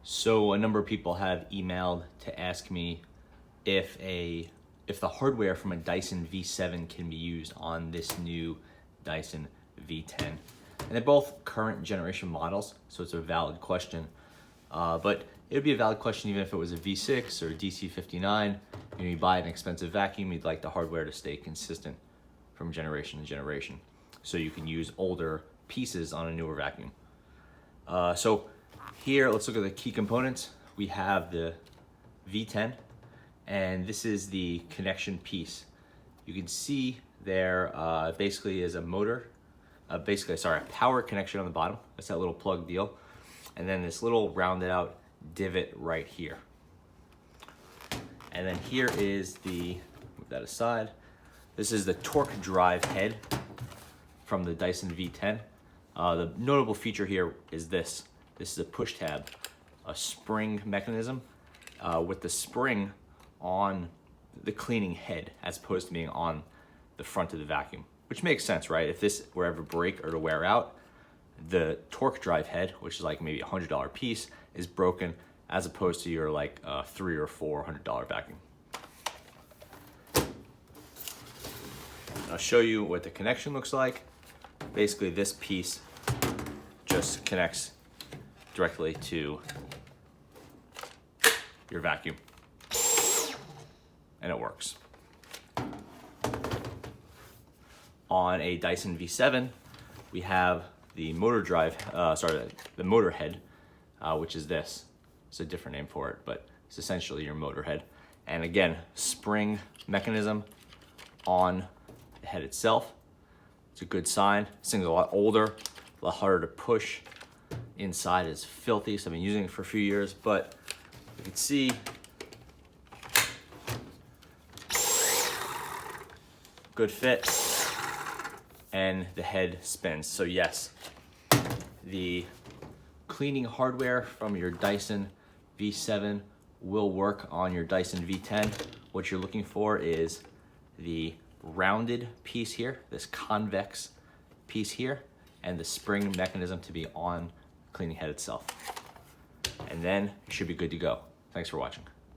So a number of people have emailed to ask me if the hardware from a Dyson V7 can be used on this new Dyson V10. And they're both current generation models, so it's a valid question. But it would be a valid question even if it was a V6 or a DC59. You buy an expensive vacuum, you'd like the hardware to stay consistent from generation to generation, so you can use older pieces on a newer vacuum. So here, let's look at the key components. We have the V10, and this is the connection piece. You can see there basically is a motor, a power connection on the bottom. That's that little plug deal. And then this little rounded out divot right here. And then here is the, move that aside. This is the torque drive head from the Dyson V10. The notable feature here is this. This is a push tab, a spring mechanism with the spring on the cleaning head as opposed to being on the front of the vacuum, which makes sense, right? If this were ever break or to wear out, the torque drive head, which is like maybe a $100 piece, is broken as opposed to your like $300 or $400 vacuum. I'll show you what the connection looks like. Basically, this piece just connects directly to your vacuum, and it works. On a Dyson V7, we have the motor drive, the motor head, which is this. It's a different name for it, but it's essentially your motor head. And again, spring mechanism on the head itself. It's a good sign. This thing's a lot older, a lot harder to push. Inside is filthy, so I've been using it for a few years, but you can see good fit, and the head spins. So yes, the cleaning hardware from your Dyson V7 will work on your Dyson V10. What you're looking for is the rounded piece here, this convex piece here, and the spring mechanism to be on the cleaning head itself. And then you should be good to go. Thanks for watching.